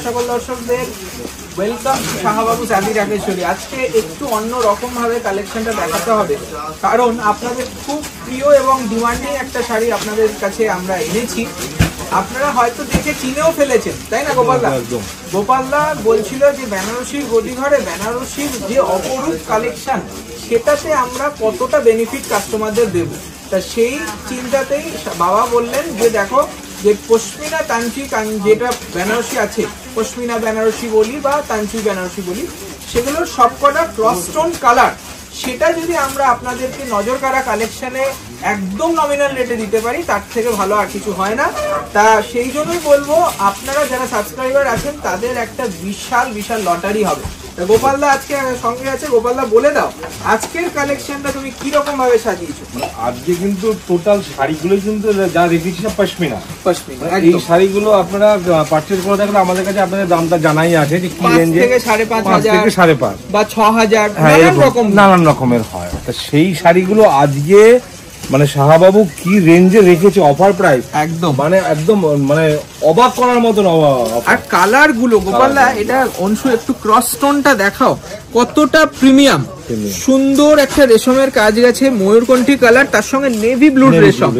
সকল দর্শকদের ওয়েলকাম শাহবাবু চাঁদি রাকেশ্বরী। আজকে একটু অন্য রকম ভাবে কালেকশনটা দেখাতে হবে, কারণ আপনাদের খুব প্রিয় এবং ডিমান্ডিং একটা শাড়ি আপনাদের কাছে আমরা এনেছি। আপনারা হয়তো দেখে চিনেও ফেলেছেন, তাই না গোপালদা? গোপালদা বলছিল যে বেনারসির গদিঘরে বেনারসির যে অপরূপ কালেকশন, সেটাতে আমরা কতটা বেনিফিট কাস্টমারদের দেব, তা সেই চিন্তাতেই বাবা বললেন যে দেখো, যে পশমিনা তাঞ্চি যেটা বেনারসি আছে, পশমিনা বেনারসি বলি বা তাঞ্চি বেনারসি বলি, সেগুলোর সবকটা ক্রস স্টোন কালার, সেটা যদি আমরা আপনাদেরকে নজর কাড়া কালেকশনে একদম নমিনাল রেটে দিতে পারি, তার থেকে ভালো আর কিছু হয় না। তা সেই জন্যই বলবো, আপনারা যারা সাবস্ক্রাইবার আছেন তাদের একটা বিশাল বিশাল লটারি হবে। গোপালদা আজকে সঙ্গে আছে, গোপালদা বলে দাও আজকের কালেকশনটা তুমি কি রকম ভাবে সাজিয়েছো? আজকে কিন্তু টোটাল শাড়িগুলো কিন্তু যা রেখেছি সব পশমিনা। এই শাড়িগুলো আপনারা পারচেজ করে দেখলে আমাদের কাছে আপনাদের দামটা জানাই আছে যে কি রেঞ্জে, 5,500 থেকে 5,500 বা 6,000 নানান রকমের হয়। তা সেই শাড়িগুলো আজকে মানে শাহবাবু কি রেঞ্জে রেখেছে, অফার প্রাইস একদম মানে অবাক করার মতন। আর কালার গুলো গোপালদা, এটা অংশ একটু ক্রস স্টোনটা দেখাও, কতটা প্রিমিয়াম সুন্দর একটা রেশমের কাজ গেছে, ময়ূরকণ্ঠী কালার, তার সঙ্গে নেভি ব্লু রেশম,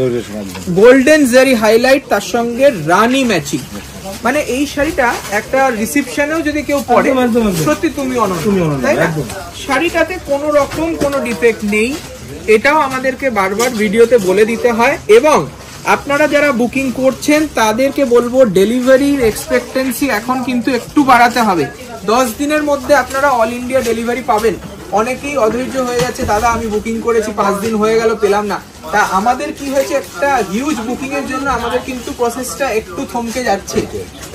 গোল্ডেন জারি হাইলাইট, তার সঙ্গে রানী ম্যাচিং। মানে এই শাড়িটা একটা রিসেপশনেও যদি কেউ পরে, সত্যি তুমি অনন্য, তাই না? শাড়িটাতে কোনো রকম কোনো ডিফেক্ট নেই, এটাও আমাদেরকে বারবার ভিডিওতে বলে দিতে হয়। এবং আপনারা যারা বুকিং করছেন তাদেরকে বলবো, ডেলিভারির এক্সপেক্টেন্সি এখন কিন্তু একটু বাড়াতে হবে। 10 দিনের মধ্যে আপনারা অল ইন্ডিয়া ডেলিভারি পাবেন। অনেকেই অধৈর্য হয়ে যাচ্ছে, দাদা আমি বুকিং করেছি 5 দিন হয়ে গেল পেলাম না। তা আমাদের কি হয়েছে, একটা হিউজ বুকিং এর জন্য আমাদের কিন্তু প্রসেসটা একটু থমকে যাচ্ছে।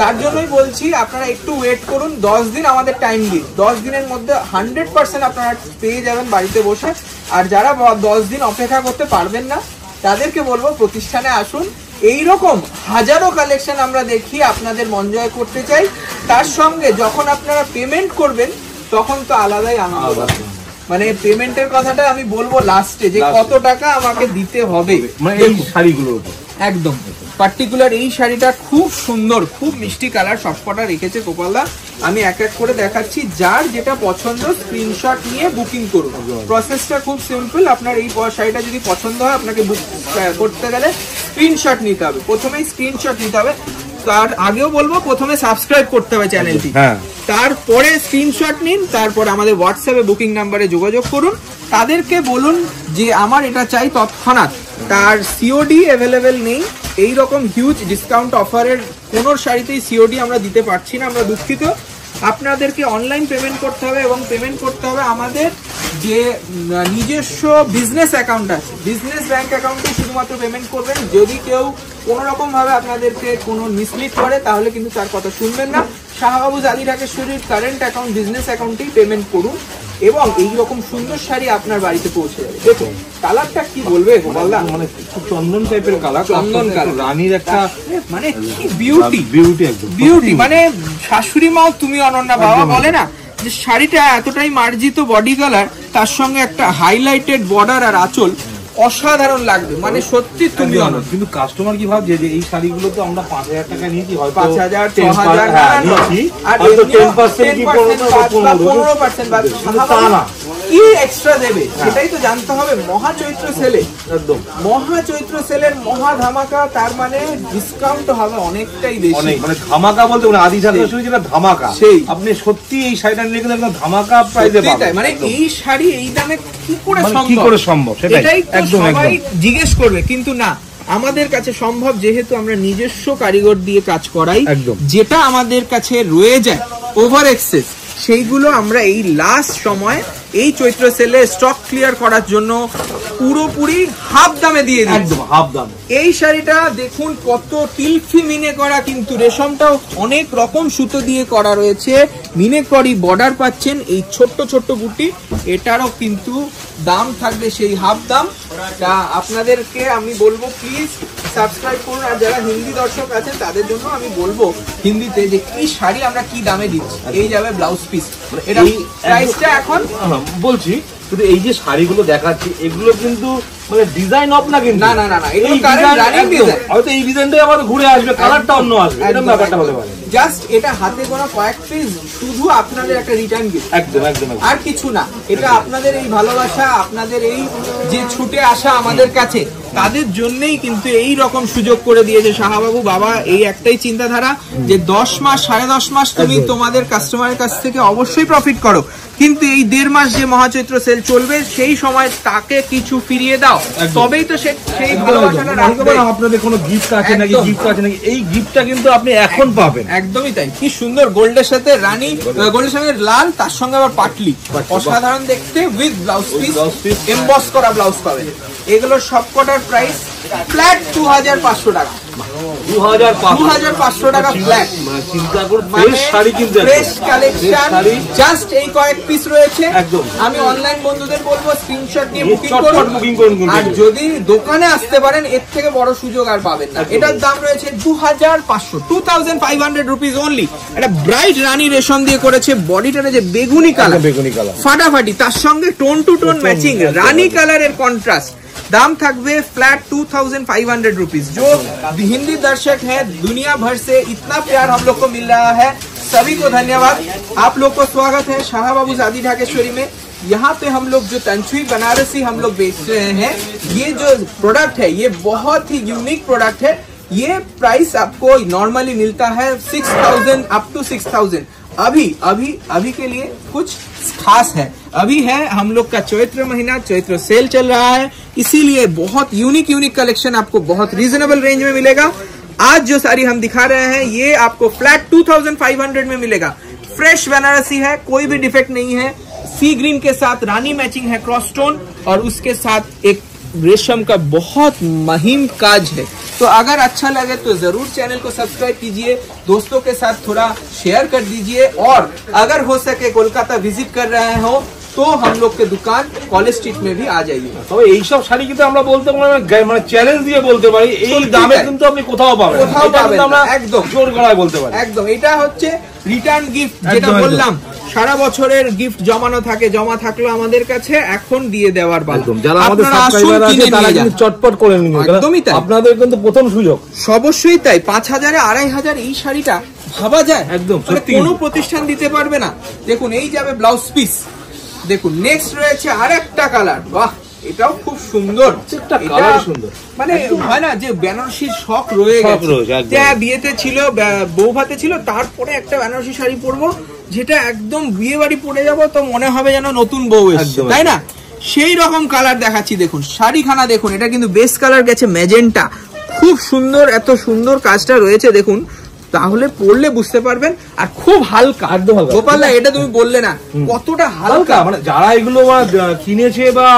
তার জন্যই বলছি আপনারা একটু ওয়েট করুন, 10 দিন আমাদের টাইম দিন। 10 দিনের মধ্যে 100% আপনারা পেয়ে যাবেন বাড়িতে বসে। আর যারা 10 দিন অপেক্ষা করতে পারবেন না, তাদেরকে বলবো প্রতিষ্ঠানে আসুন। এইরকম হাজারো কালেকশন আমরা দেখি, আপনাদের মন জয় করতে চাই। তার সঙ্গে যখন আপনারা পেমেন্ট করবেন তখন তো আলাদাই আনন্দ। মানে পেমেন্টের কথাটা আমি বলবো লাস্টে, যে কত টাকা আমাকে দিতে হবে এই শাড়িগুলোর উপর। একদম পার্টিকুলার এই শাড়িটা খুব সুন্দর, খুব মিষ্টি কালার, সবকটা রেখেছে গোপালদা। আমি এক এক করে দেখাচ্ছি, যার যেটা পছন্দ স্ক্রিনশট নিয়ে বুকিং করুন। প্রসেসটা খুব সিম্পল। আপনার এই শাড়িটা যদি পছন্দ হয়, আপনাকে বুক করতে গেলে স্ক্রিনশট নিতে হবে, প্রথমেই স্ক্রিনশট নিতে হবে। তার আগেও বলবো, প্রথমে সাবস্ক্রাইব করতে হবে চ্যানেলটি, তারপরে স্ক্রিনশট নিন, তারপর আমাদের হোয়াটসঅ্যাপে বুকিং নাম্বারে যোগাযোগ করুন। তাদেরকে বলুন যে আমার এটা চাই তৎক্ষণাৎ। তার সিওডি অ্যাভেলেবেল নেই, এই রকম হিউজ ডিসকাউন্ট অফারের কোন শাড়িতেই সিওডি আমরা দিতে পারছি না, আমরা দুঃখিত। আপনাদেরকে অনলাইন পেমেন্ট করতে হবে, এবং পেমেন্ট করতে হবে আমাদের যে নিজস্ব বিজনেস অ্যাকাউন্ট আছে, বিজনেস ব্যাংক অ্যাকাউন্টে শুধুমাত্র পেমেন্ট করবেন। যদি কেউ কোনো রকম ভাবে আপনাদেরকে কোনো মিসলিড করে, তাহলে কিন্তু তার কথা শুনবেন না। শাহবাবু চাঁদি রাকেশ্বরীর কারেন্ট অ্যাকাউন্ট, বিজনেস অ্যাকাউন্টেই পেমেন্ট করুন, এবং এইরকম সুন্দর শাড়ি আপনার বাড়িতে পৌঁছে যাবে। দেখুন কালারটা কি বলবে গোপালদা, মানে চন্দন টাইপের কালার, চন্দন কালার, রানীর একটা মানে কি বিউটি, একদম বিউটি। মানে শাশুড়ি মাও তুমি অনন্যা, বাবা বলে না যে শাড়িটা এতটাই মার্জিত বডি কালার, তার সঙ্গে একটা হাইলাইটেড বর্ডার আর আঁচল, অসাধারণ লাগবে। মানে সত্যি তুমি অনন্য। কিন্তু কাস্টমার কি ভাবছে যে এই শাড়িগুলো তো আমরা 5,000 টাকা নিয়েছি, হয়তো 5,000 6,000 আর 10% কি 15% কি এক্সট্রা দেবে, সেটাই তো জানতে হবে। মহাচৈত্র সেলে, একদম মহাচৈত্র সেলের মহা ধামাকা, তার মানে ডিসকাউন্ট হবে অনেকটাই বেশি। মানে ধামাকা বলতে আদি শাড়ি যেটা ধামাকা, সেই আপনি সত্যি এই শাড়িটা নিলে কিন্তু একদম ধামাকা প্রাইসে পাবেন। মানে এই শাড়ি এই দামে কি করে সম্ভব, সেটাই সবাই জিজ্ঞেস করবে। কিন্তু না, আমাদের কাছে সম্ভব, যেহেতু আমরা নিজস্ব কারিগর দিয়ে কাজ করাই। যেটা আমাদের কাছে রয়ে যায় ওভার এক্সেস, সেইগুলো আমরা এই লাস্ট সময় এই চৈত্র সেলে স্টক ক্লিয়ার করার জন্য পুরোপুরি হাফ দামে দিয়ে দিই, একদম হাফ দামে। এই শাড়িটা দেখুন কত তিলফি মিনে করা, কিন্তু রেশমটাও অনেক রকম সুতো দিয়ে করা রয়েছে, মিনে করি বর্ডার পাচ্ছেন, এই ছোট্ট ছোট্ট বুটি। এটারও কিন্তু দাম থাকবে সেই হাফ দাম। তা আপনাদেরকে আমি বলবো প্লিজ সাবস্ক্রাইব করুন। আর যারা হিন্দি দর্শক আছেন তাদের জন্য আমি বলবো হিন্দিতে যে কি শাড়ি আমরা কি দামে দিচ্ছি। এই যাবে ব্লাউজ পিস, এটা প্রাইসটা এখন বলছি কিন্তু এই যে শাড়িগুলো দেখাচ্ছি এগুলো কিন্তু মানে ডিজাইন অফ না, কিন্তু না না না, এগুলো রানিং ডিজাইন। হয়তো এই ডিজাইনটাই আমাদের ঘুরে আসবে, কালারটা অন্য আসবে, এরকম ব্যাপারটা হতে পারে। জাস্ট এটা হাতে গোনা কয়েক পিস, শুধু আপনাদের একটা রিটার্ন গিফট, একদম একদম, আর কিছু না। এটা আপনাদের এই ভালোবাসা, আপনাদের এই যে ছুটে আসা আমাদের কাছে, তাদের জন্যই কিন্তু এই রকম সুযোগ করে দিয়েছে শাহবাবু বাবা। এই একটাই চিন্তাধারা যে 10 মাস 10.5 মাস তুমি তোমাদের কাস্টমারের কাছ থেকে অবশ্যই প্রফিট করো, কিন্তু এই 1.5 মাস যে মহাচৈত্র সেল চলবে সেই সময় তাকে কিছু ফিরিয়ে দাও, তবেই তো সেই ভালোবাসাটা রাখবে। আপনাদের কোনো গিফট আছে নাকি, গিফট আছে নাকি, এই গিফটটা কিন্তু আপনি এখন পাবেন। একদমই তাই। কি সুন্দর গোল্ডের সাথে রানী, গোল্ডের সঙ্গে লাল, তার সঙ্গে আবার পাটলি, অসাধারণ দেখতে, উইথ ব্লাউজ পিস, এমবস করা ব্লাউজ পাবেন। এগুলো সবকটার প্রাইস ফ্ল্যাট 2500 টাকা। 2500 টাকা ফ্ল্যাট। চিন্তা করুন, ফ্রেশ শাড়ি কিন্তু, ফ্রেশ কালেকশন, জাস্ট এই কয়েক পিস রয়েছে। আমি অনলাইন বন্ধুদের বলবো স্ক্রিনশট নিয়ে বুকিং করুন, আর যদি দোকানে আসতে পারেন এর থেকে বড় সুযোগ আর পাবেন না। এটার দাম রয়েছে 2500 রুপিস অনলি। একটা ব্রাইট রানী রেশম দিয়ে করেছে, বডিটারে যে বেগুনি কালার ফাটাফাটি, তার সঙ্গে টোন টু টোন ম্যাচিং রানী কালারের কন্ট্রাস্ট। दाम थकवे फ्लैट 2500 रुपीज। जो हिंदी दर्शक हैं दुनिया भर से इतना प्यार हम लोग को मिल रहा है, सभी को धन्यवाद। आप लोग को स्वागत है शाहबाबू शादी ढाकेश्वरी में। यहाँ पे हम लोग जो तंचुई बनारसी हम लोग बेच रहे हैं, ये जो प्रोडक्ट है ये बहुत ही यूनिक प्रोडक्ट है। ये प्राइस आपको नॉर्मली मिलता है 6000 अप टू 6000। अभी के लिए कुछ खास है, अभी है हम लोग का चैत्र महीना, चैत्र सेल चल रहा है, इसीलिए बहुत यूनिक कलेक्शन आपको बहुत रीजनेबल रेंज में मिलेगा। आज जो साड़ी हम दिखा रहे हैं ये आपको फ्लैट 2500 में मिलेगा। फ्रेश बनारसी है, कोई भी डिफेक्ट नहीं है। सी ग्रीन के साथ रानी मैचिंग है, क्रॉस स्टोन, और उसके साथ एक रेशम का बहुत महीन काज है। तो अगर अच्छा लगे तो जरूर चैनल को सब्सक्राइब कीजिए, दोस्तों के साथ थोड़ा शेयर कर दीजिए, और अगर हो सके कोलकाता विजिट कर रहे हो तो हम लोग के दुकान कॉलेज स्ट्रीट में भी आ जाइए। तो এই সব শাড়ি কিন্তু আমরা বলতে মানে চ্যালেঞ্জ দিয়ে বলতে পারি, এই দামে কিন্তু আপনি কোথাও পাবেন না, একদম জোর গলায় বলতে পারি। একদম, এটা হচ্ছে রিটার্ন গিফট, যেটা বললাম সারা বছরের গিফট জমানো থাকে, জমা থাকলো আমাদের কাছে, এখন দিয়ে দেওয়ার পালা। যারা আমাদের সাবস্ক্রাইবার আছে তারা কিন্তু চটপট করে নিন, একদমই তাই, আপনাদের কিন্তু প্রথম সুযোগ। অবশ্যই তাই। 5000 2500 এই শাড়িটা ভাবা যায়? একদম, কোনো প্রতিষ্ঠান দিতে পারবে না। দেখুন এই যাবে ব্লাউজ পিস, দেখুন নেক্সট রয়েছে আরেকটা কালার, বাহ এটাও খুব সুন্দর, সুন্দর। মানে হয় না যে বেনারসির শখ রয়ে গেছে, বিয়েতে ছিল, বউ ভাতে ছিল, তারপরে একটা বেনারসি শাড়ি পরবো যেটা একদম বিয়ে বাড়ি পরে যাবো তো মনে হবে যেন নতুন বউ এসেছে, তাই না? সেই রকম কালার দেখাচ্ছি। দেখুন শাড়িখানা দেখুন, এটা কিন্তু বেস কালার গেছে ম্যাজেন্টা, খুব সুন্দর, এত সুন্দর কাজটা রয়েছে দেখুন, তাহলে পড়লে বুঝতে পারবেন। আর খুব হালকা, একদম হালকা। গোপালদা এটা তুমি বললে না কতটা হালকা, মানে যারা এগুলো কিনেছে বা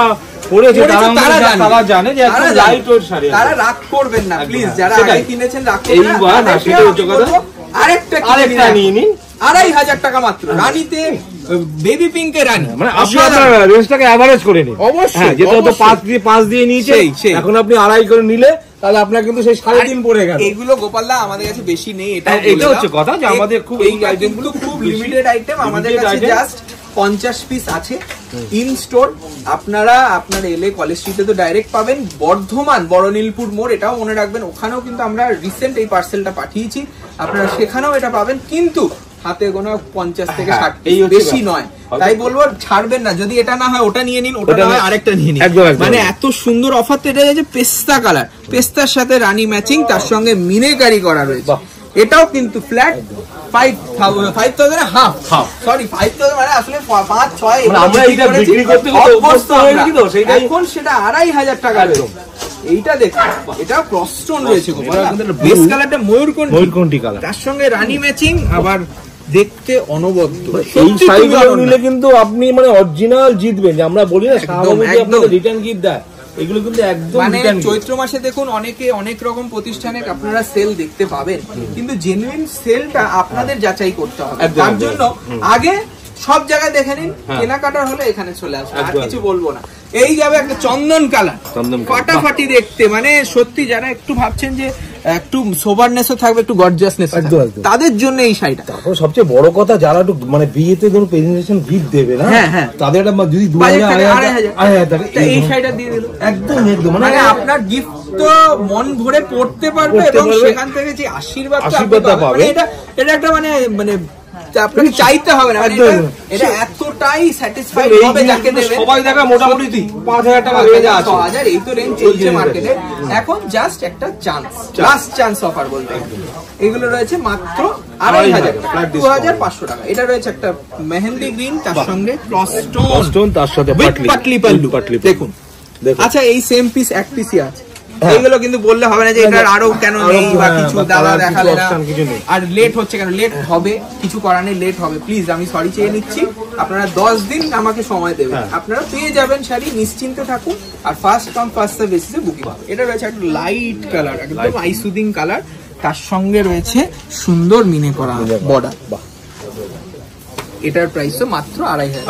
পরেছে তারা জানে যে একদম লাইট ওয়েট শাড়ি, তারা রাগ করবেন না প্লিজ, যারা আগে কিনেছেন রাগ করবেন না। আরেকটা নিয়ে নিন, 2500 টাকা মাত্র, রানীতে বেবি পিঙ্কে রানী, মানে আপনি আপনার রেঞ্জটাকে এভারেজ করে নিন। অবশ্যই, যেটা তো 5 দিয়ে নিয়েছে, এখন আপনি 2.5 করে নিলে তাহলে আপনার কিন্তু সেই 3.5 পড়ে গেল। এগুলো গোপালদা আমাদের কাছে বেশি নেই, এটা হচ্ছে কথা যে আমাদের খুব এই আইটেমগুলো খুব লিমিটেড আইটেম, আমাদের কাছে জাস্ট 50 পিস আছে ইন স্টোর। আপনারা আপনার এলে কলেজ স্ট্রিটে তো ডাইরেক্ট পাবেন, বর্ধমান বড়নীলপুর মোড় এটাও মনে রাখবেন, ওখানেও কিন্তু আমরা রিসেন্ট এই পার্সেলটা পাঠিয়েছি, আপনারা সেখানেও এটা পাবেন, কিন্তু হাতে গোনা 50 থেকে 60, এই বেশি নয়। তাই বলবো ছাড়বেন না, যদি এটা না হয় ওটা নিয়ে নিন, ওটা না হয় আরেকটা নিয়ে নিন। মানে এত সুন্দর অফার তো। এটা যাচ্ছে পেস্তা কালার, পেস্তার সাথে রানী ম্যাচিং, তার সঙ্গে মিনেকারি করা রয়েছে। এটাও কিন্তু ফ্ল্যাট 5000 হাফ, সরি 5000 মানে আসলে 5-6 আমরা এটা বিক্রি করতে অভ্যস্ত হয়ে গেছি তো, এখন সেটা 2500 টাকা রয়েছে। এইটা দেখুন, এটা ক্রস স্টোন রয়েছে, বেস কালারটা ময়ূরকণ্ঠী কালার, তার সঙ্গে রানী ম্যাচিং, আবার দেখতে অনবদ্য। এই শাড়িগুলো নিলে কিন্তু আপনি মানে অরিজিনাল জিতবেন, যে আমরা বলি না শাহবাবুকে আপনাদের রিটার্ন গিফট দেয়, এগুলো কিন্তু একদম মানে চৈত্র মাসে দেখুন অনেকে অনেক রকম প্রতিষ্ঠানে আপনারা সেল দেখতে পাবেন, কিন্তু জেনুইন সেলটা আপনাদের যাচাই করতে হবে। তার জন্য আগে সব জায়গায় দেখে নিন, কেনাকাটার হলে এখানে চলে আসবে, আর কিছু বলবো না। এই যাবে একটা চন্দন কালার, ফাটাফাটি দেখতে, মানে সত্যি যারা একটু ভাবছেন যে একটু সোবারনেসও থাকবে, একটু গর্জিয়াসনেস একদম, একদম। তাদের জন্য এই শাড়িটা। তারপর সবচেয়ে বড় কথা, যারা একটু মানে বিয়েতে ধরুন প্রেজেন্টেশন গিফট দেবে না, হ্যাঁ, হ্যাঁ। তাদের একটা যদি 2000 টাকা এই শাড়িটা দিয়ে দিল, একদম একদম মানে আপনার গিফট তো মন ভরে পড়তে পারবে এবং সেখান থেকে যে আশীর্বাদটা পাবে, এটা একটা মানে আপনাকে চাইতে হবে না, এটা এতটাই স্যাটিসফাইড হবে যাকে দেবে। সবাই দেখা মোটামুটি 5000 টাকা রেঞ্জ আছে, 6000 এই তো রেঞ্জ চলছে মার্কেটে এখন। জাস্ট একটা চান্স, লাস্ট চান্স অফার বলতে। এগুলো রয়েছে মাত্র 2500 টাকা, 2500 টাকা। এটা রয়েছে একটা মেহেন্দি গ্রিন, তার সঙ্গে ক্রস স্টোন, তার সাথে পাটলি পাল্লু। দেখুন, আচ্ছা এই সেম পিস এক পিসই আছে, এইগুলো কিন্তু বললে হবে না যে এটার আরো কেন নেই বা কিছু, দাদা দেখালে না আর লেট হচ্ছে কেন। লেট হবে, কিছু করার নেই, লেট হবে। প্লিজ আমি সরি চেয়ে নিচ্ছি, আপনারা 10 দিন আমাকে সময় দেবেন, আপনারা পেয়ে যাবেন শাড়ি, নিশ্চিন্তে থাকুন। আর ফার্স্ট কাম ফার্স্ট সার্ভ বেসিসে বুকিং হবে। এটা রয়েছে একটা লাইট কালার, একদম আইসুদিং কালার, তার সঙ্গে রয়েছে সুন্দর মিনে করা বর্ডার। এটার প্রাইস তো মাত্র 2500,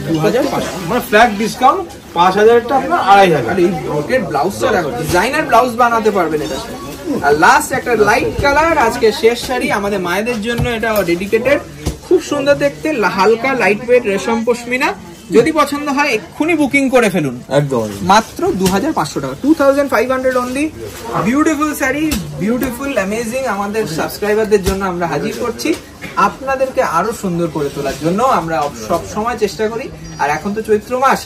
2500 মানে ফ্ল্যাট ডিসকাউন্ট 5000 টা আপনার 2500। আর এই ব্রোকেড ব্লাউজটা দেখো, ডিজাইনার ব্লাউজ বানাতে পারবেন এটা। আর লাস্ট একটা লাইট কালার, আজকে শেষ শাড়ি আমাদের মায়েদের জন্য, এটা ডেডিকেটেড, খুব সুন্দর দেখতে, হালকা লাইট ওয়েট রেশম পশমিনা। যদি পছন্দ হয় এক্ষুনি বুকিং করে ফেলুন, একদম মাত্র 2500 টাকা, 2500 only. Beautiful sari, beautiful amazing আমাদের সাবস্ক্রাইবারদের জন্য আমরা হাজির করছি, আপনাদেরকে আরো সুন্দর করে তোলার জন্য আমরা সব সময় চেষ্টা করি। আর এখন তো চৈত্র মাস,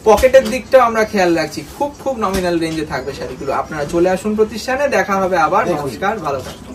পকেটের দিকটাও আমরা খেয়াল রাখছি, খুব খুব নমিনাল রেঞ্জে থাকবে শাড়িগুলো। আপনারা চলে আসুন প্রতিষ্ঠানে, দেখা হবে আবার। নমস্কার, ভালো থাকুন।